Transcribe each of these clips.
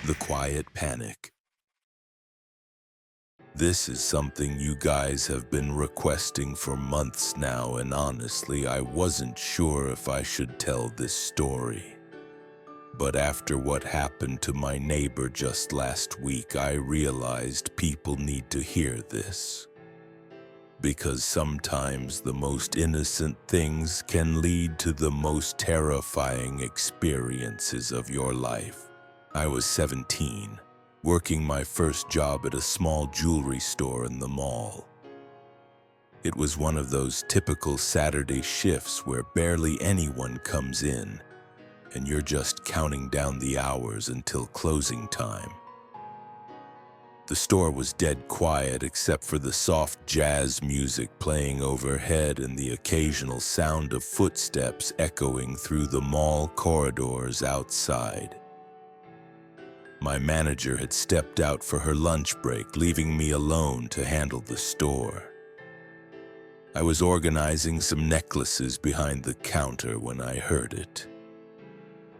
The quiet panic. This is something you guys have been requesting for months now, and honestly, I wasn't sure if I should tell this story. But after what happened to my neighbor just last week, I realized people need to hear this. Because sometimes the most innocent things can lead to the most terrifying experiences of your life. I was 17, working my first job at a small jewelry store in the mall. It was one of those typical Saturday shifts where barely anyone comes in, and you're just counting down the hours until closing time. The store was dead quiet except for the soft jazz music playing overhead and the occasional sound of footsteps echoing through the mall corridors outside. My manager had stepped out for her lunch break, leaving me alone to handle the store. I was organizing some necklaces behind the counter when I heard it.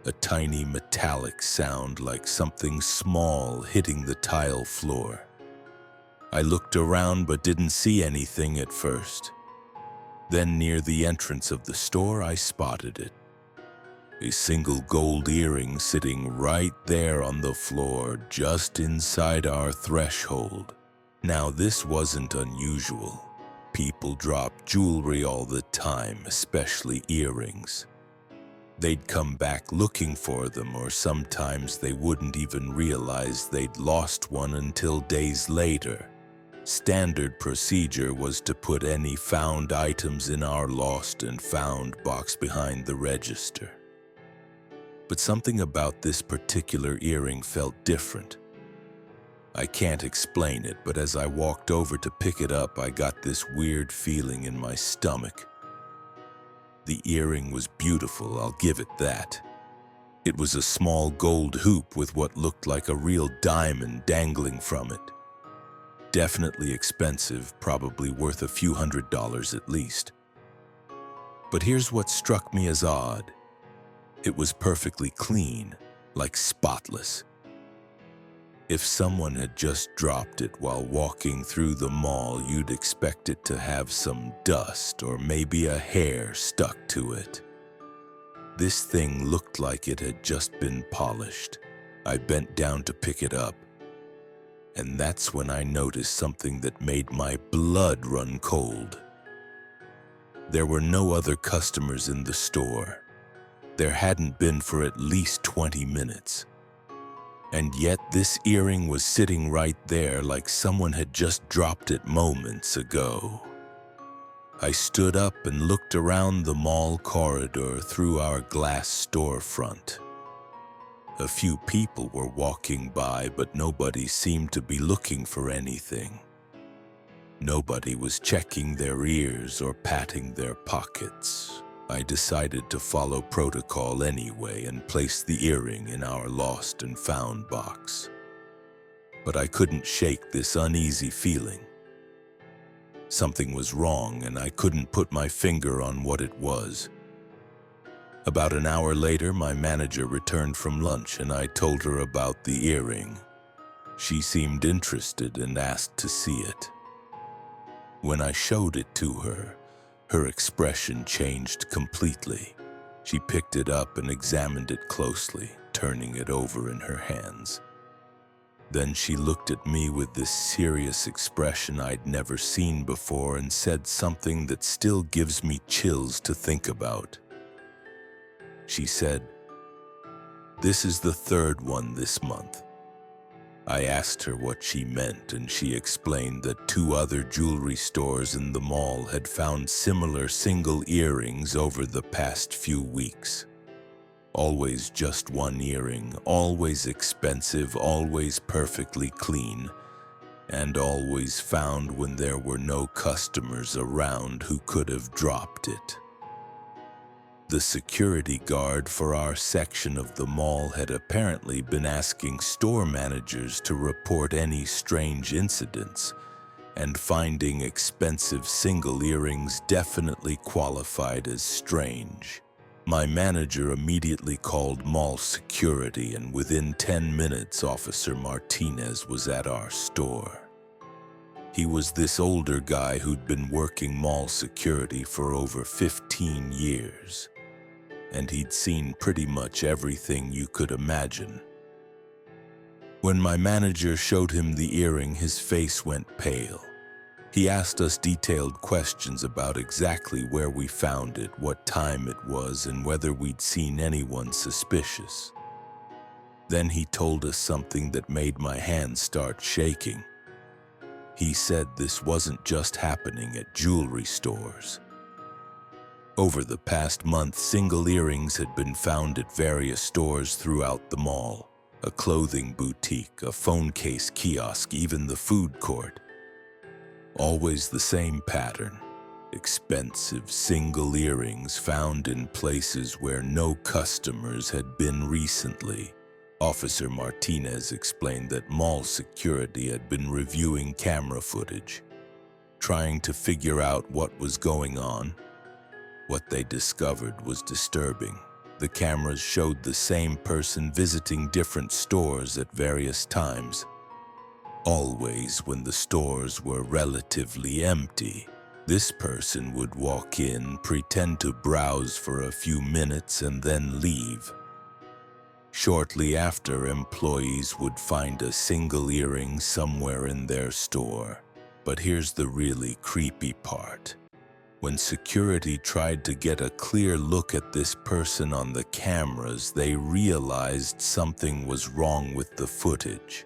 A tiny metallic sound like something small hitting the tile floor. I looked around but didn't see anything at first. Then near the entrance of the store, I spotted it. A single gold earring sitting right there on the floor, just inside our threshold. Now, this wasn't unusual. People drop jewelry all the time, especially earrings. They'd come back looking for them, or sometimes they wouldn't even realize they'd lost one until days later. Standard procedure was to put any found items in our lost and found box behind the register. But something about this particular earring felt different. I can't explain it, but as I walked over to pick it up, I got this weird feeling in my stomach. The earring was beautiful, I'll give it that. It was a small gold hoop with what looked like a real diamond dangling from it. Definitely expensive, probably worth a few $100s at least. But here's what struck me as odd. It was perfectly clean, like spotless. If someone had just dropped it while walking through the mall, you'd expect it to have some dust or maybe a hair stuck to it. This thing looked like it had just been polished. I bent down to pick it up, and that's when I noticed something that made my blood run cold. There were no other customers in the store. There hadn't been for at least 20 minutes. And yet this earring was sitting right there like someone had just dropped it moments ago. I stood up and looked around the mall corridor through our glass storefront. A few people were walking by, but nobody seemed to be looking for anything. Nobody was checking their ears or patting their pockets. I decided to follow protocol anyway and place the earring in our lost and found box. But I couldn't shake this uneasy feeling. Something was wrong, and I couldn't put my finger on what it was. About an hour later, my manager returned from lunch, and I told her about the earring. She seemed interested and asked to see it. When I showed it to her, her expression changed completely. She picked it up and examined it closely, turning it over in her hands. Then she looked at me with this serious expression I'd never seen before and said something that still gives me chills to think about. She said, "This is the third one this month." I asked her what she meant, and she explained that 2 other jewelry stores in the mall had found similar single earrings over the past few weeks. Always just one earring, always expensive, always perfectly clean, and always found when there were no customers around who could have dropped it. The security guard for our section of the mall had apparently been asking store managers to report any strange incidents, and finding expensive single earrings definitely qualified as strange. My manager immediately called mall security, and within 10 minutes, Officer Martinez was at our store. He was this older guy who'd been working mall security for over 15 years, and he'd seen pretty much everything you could imagine. When my manager showed him the earring, his face went pale. He asked us detailed questions about exactly where we found it, what time it was, and whether we'd seen anyone suspicious. Then he told us something that made my hands start shaking. He said this wasn't just happening at jewelry stores. Over the past month, single earrings had been found at various stores throughout the mall. A clothing boutique, a phone case kiosk, even the food court. Always the same pattern. Expensive single earrings found in places where no customers had been recently. Officer Martinez explained that mall security had been reviewing camera footage, trying to figure out what was going on. What they discovered was disturbing. The cameras showed the same person visiting different stores at various times, always when the stores were relatively empty. This person would walk in, pretend to browse for a few minutes, and then leave. Shortly after, employees would find a single earring somewhere in their store. But here's the really creepy part. When security tried to get a clear look at this person on the cameras, they realized something was wrong with the footage.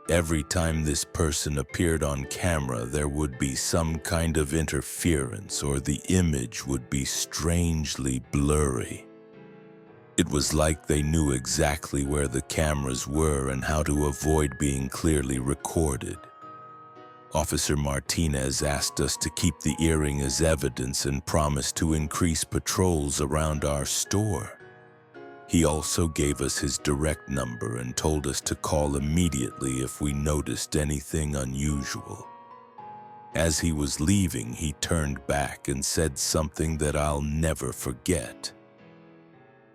Every time this person appeared on camera, there would be some kind of interference, or the image would be strangely blurry. It was like they knew exactly where the cameras were and how to avoid being clearly recorded. Officer Martinez asked us to keep the earring as evidence and promised to increase patrols around our store. He also gave us his direct number and told us to call immediately if we noticed anything unusual. As he was leaving, he turned back and said something that I'll never forget.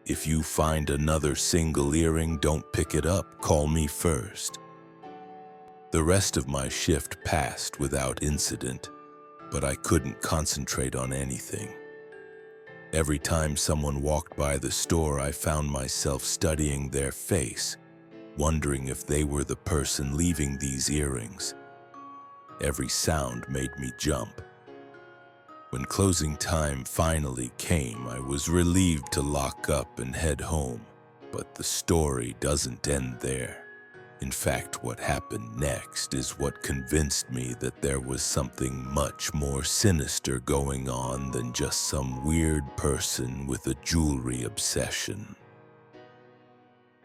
"If you find another single earring, don't pick it up. Call me first." The rest of my shift passed without incident, but I couldn't concentrate on anything. Every time someone walked by the store, I found myself studying their face, wondering if they were the person leaving these earrings. Every sound made me jump. When closing time finally came, I was relieved to lock up and head home. But the story doesn't end there. In fact, what happened next is what convinced me that there was something much more sinister going on than just some weird person with a jewelry obsession.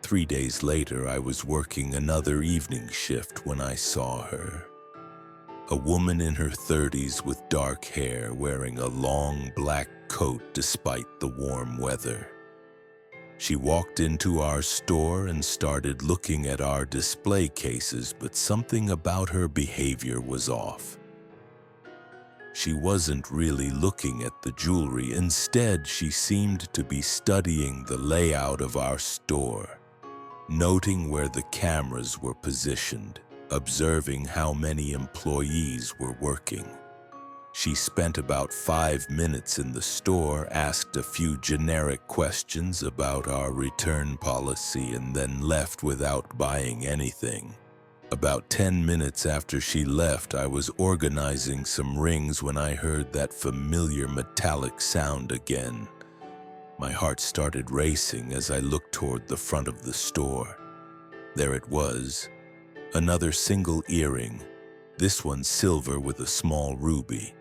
3 days later, I was working another evening shift when I saw her. A woman in her 30s with dark hair, wearing a long black coat despite the warm weather. She walked into our store and started looking at our display cases, but something about her behavior was off. She wasn't really looking at the jewelry. Instead, she seemed to be studying the layout of our store, noting where the cameras were positioned, observing how many employees were working. She spent about 5 minutes in the store, asked a few generic questions about our return policy, and then left without buying anything. About 10 minutes after she left, I was organizing some rings when I heard that familiar metallic sound again. My heart started racing as I looked toward the front of the store. There it was, another single earring, this one silver with a small ruby.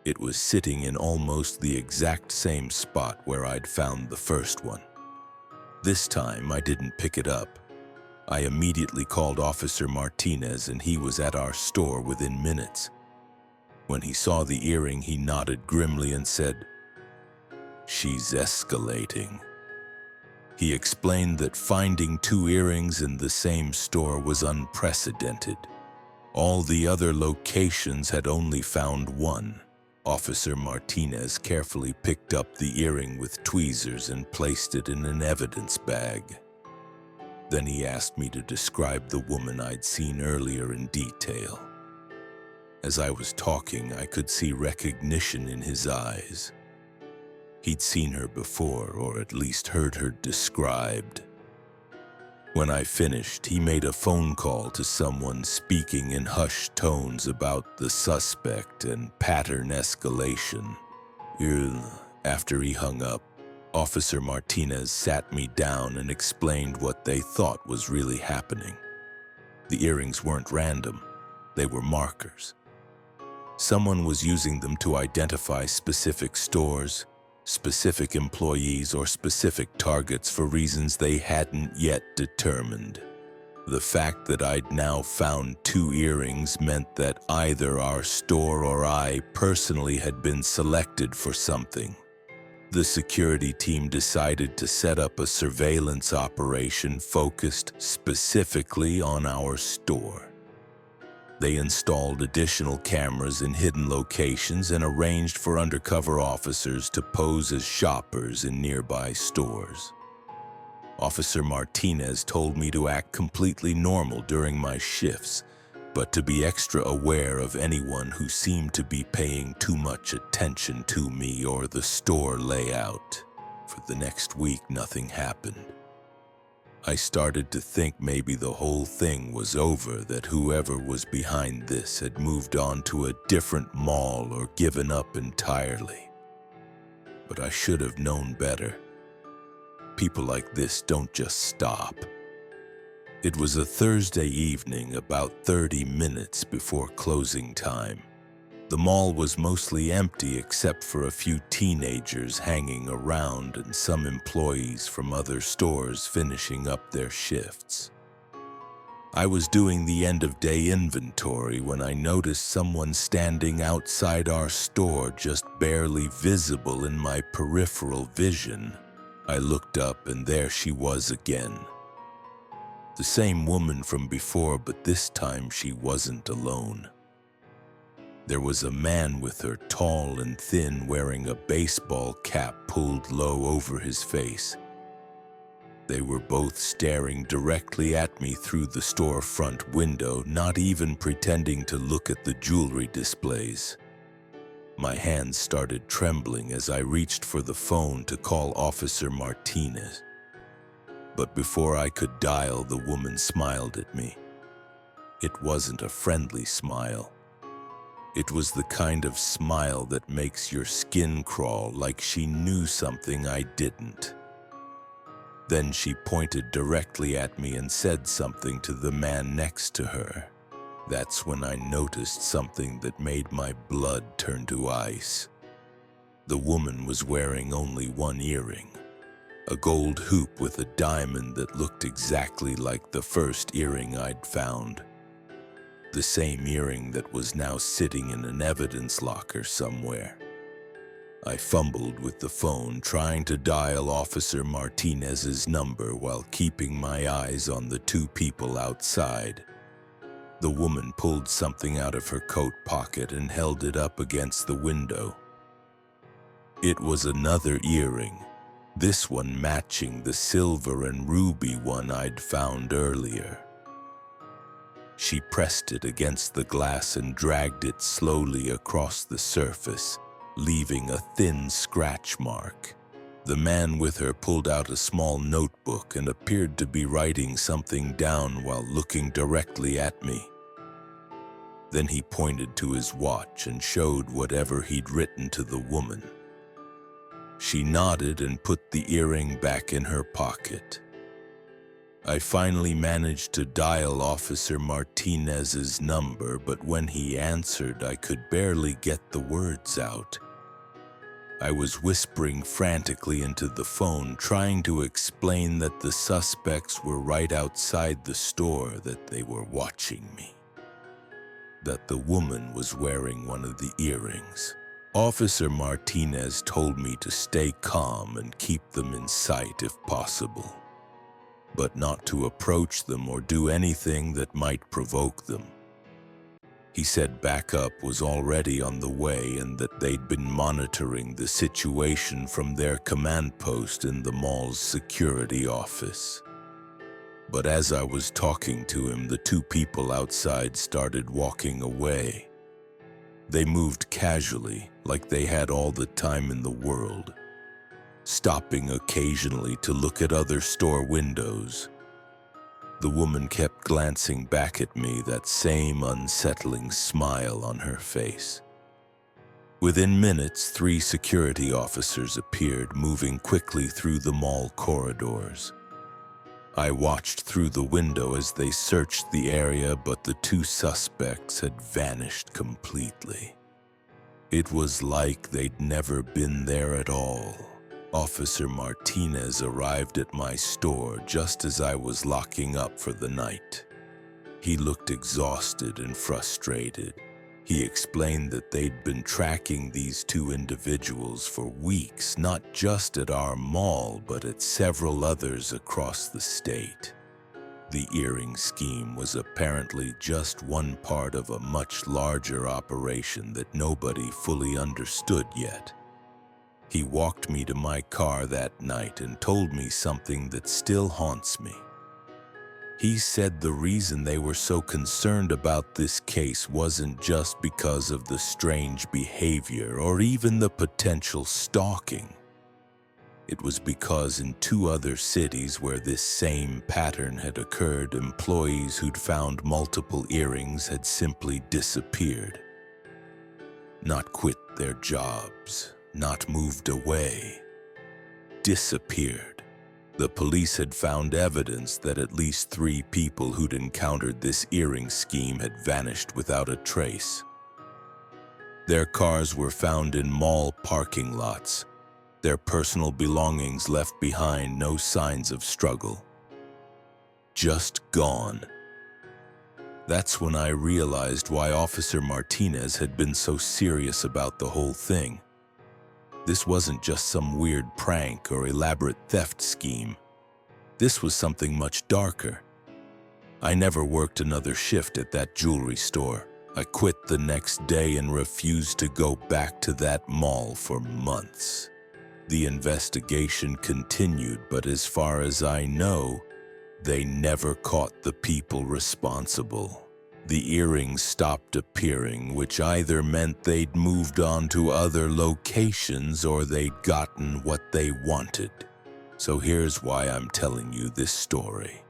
It was sitting in almost the exact same spot where I'd found the first one. This time, I didn't pick it up. I immediately called Officer Martinez, and he was at our store within minutes. When he saw the earring, he nodded grimly and said, "She's escalating." He explained that finding 2 earrings in the same store was unprecedented. All the other locations had only found 1. Officer Martinez carefully picked up the earring with tweezers and placed it in an evidence bag. Then he asked me to describe the woman I'd seen earlier in detail. As I was talking, I could see recognition in his eyes. He'd seen her before, or at least heard her described. When I finished, he made a phone call to someone speaking in hushed tones about the suspect and pattern escalation. After he hung up, Officer Martinez sat me down and explained what they thought was really happening. The earrings weren't random, they were markers. Someone was using them to identify specific stores, specific employees, or specific targets for reasons they hadn't yet determined. The fact that I'd now found 2 earrings meant that either our store or I personally had been selected for something. The security team decided to set up a surveillance operation focused specifically on our store. They installed additional cameras in hidden locations and arranged for undercover officers to pose as shoppers in nearby stores. Officer Martinez told me to act completely normal during my shifts, but to be extra aware of anyone who seemed to be paying too much attention to me or the store layout. For the next week, nothing happened. I started to think maybe the whole thing was over, that whoever was behind this had moved on to a different mall or given up entirely. But I should have known better. People like this don't just stop. It was a Thursday evening, about 30 minutes before closing time. The mall was mostly empty except for a few teenagers hanging around and some employees from other stores finishing up their shifts. I was doing the end-of-day inventory when I noticed someone standing outside our store, just barely visible in my peripheral vision. I looked up and there she was again. The same woman from before, but this time she wasn't alone. There was a man with her, tall and thin, wearing a baseball cap pulled low over his face. They were both staring directly at me through the storefront window, not even pretending to look at the jewelry displays. My hands started trembling as I reached for the phone to call Officer Martinez. But before I could dial, the woman smiled at me. It wasn't a friendly smile. It was the kind of smile that makes your skin crawl, like she knew something I didn't. Then she pointed directly at me and said something to the man next to her. That's when I noticed something that made my blood turn to ice. The woman was wearing only one earring, a gold hoop with a diamond that looked exactly like the first earring I'd found. The same earring that was now sitting in an evidence locker somewhere. I fumbled with the phone, trying to dial Officer Martinez's number while keeping my eyes on the 2 people outside. The woman pulled something out of her coat pocket and held it up against the window. It was another earring, this one matching the silver and ruby one I'd found earlier. She pressed it against the glass and dragged it slowly across the surface, leaving a thin scratch mark. The man with her pulled out a small notebook and appeared to be writing something down while looking directly at me. Then he pointed to his watch and showed whatever he'd written to the woman. She nodded and put the earring back in her pocket. I finally managed to dial Officer Martinez's number, but when he answered, I could barely get the words out. I was whispering frantically into the phone, trying to explain that the suspects were right outside the store, that they were watching me, that the woman was wearing one of the earrings. Officer Martinez told me to stay calm and keep them in sight if possible, but not to approach them or do anything that might provoke them. He said backup was already on the way and that they'd been monitoring the situation from their command post in the mall's security office. But as I was talking to him, the two people outside started walking away. They moved casually, like they had all the time in the world, stopping occasionally to look at other store windows. The woman kept glancing back at me, that same unsettling smile on her face. Within minutes, 3 security officers appeared, moving quickly through the mall corridors. I watched through the window as they searched the area, but the 2 suspects had vanished completely. It was like they'd never been there at all. Officer Martinez arrived at my store just as I was locking up for the night. He looked exhausted and frustrated. He explained that they'd been tracking these 2 individuals for weeks, not just at our mall, but at several others across the state. The earring scheme was apparently just one part of a much larger operation that nobody fully understood yet. He walked me to my car that night and told me something that still haunts me. He said the reason they were so concerned about this case wasn't just because of the strange behavior or even the potential stalking. It was because in 2 other cities where this same pattern had occurred, employees who'd found multiple earrings had simply disappeared. Not quit their jobs, not moved away. Disappeared. The police had found evidence that at least 3 people who'd encountered this earring scheme had vanished without a trace. Their cars were found in mall parking lots, their personal belongings left behind, no signs of struggle. Just gone. That's when I realized why Officer Martinez had been so serious about the whole thing. This wasn't just some weird prank or elaborate theft scheme. This was something much darker. I never worked another shift at that jewelry store. I quit the next day and refused to go back to that mall for months. The investigation continued, but as far as I know, they never caught the people responsible. The earrings stopped appearing, which either meant they'd moved on to other locations or they'd gotten what they wanted. So here's why I'm telling you this story.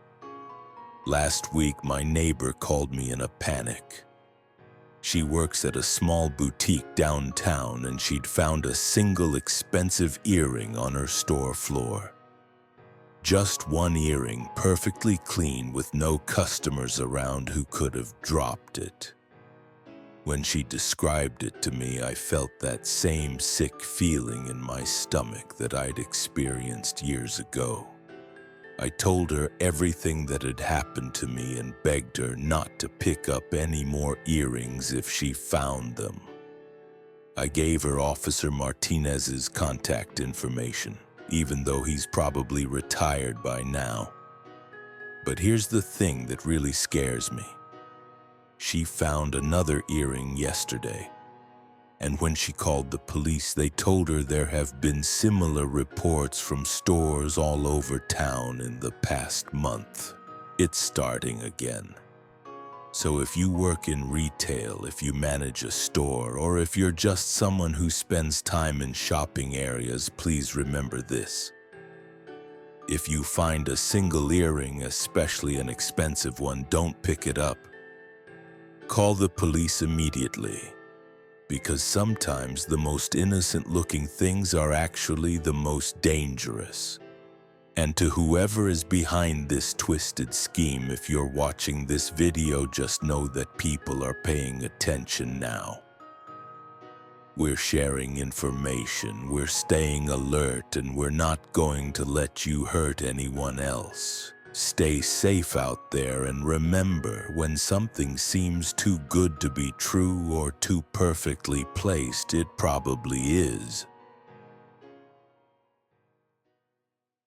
Last week, my neighbor called me in a panic. She works at a small boutique downtown, and she'd found a single expensive earring on her store floor. Just one earring, perfectly clean, with no customers around who could have dropped it. When she described it to me, I felt that same sick feeling in my stomach that I'd experienced years ago. I told her everything that had happened to me and begged her not to pick up any more earrings if she found them. I gave her Officer Martinez's contact information, even though he's probably retired by now. But here's the thing that really scares me. She found another earring yesterday, and when she called the police, they told her there have been similar reports from stores all over town in the past month. It's starting again. So if you work in retail, if you manage a store, or if you're just someone who spends time in shopping areas, please remember this. If you find a single earring, especially an expensive one, don't pick it up. Call the police immediately, because sometimes the most innocent-looking things are actually the most dangerous. And to whoever is behind this twisted scheme, if you're watching this video, just know that people are paying attention now. We're sharing information, we're staying alert, and we're not going to let you hurt anyone else. Stay safe out there, and remember, when something seems too good to be true or too perfectly placed, it probably is.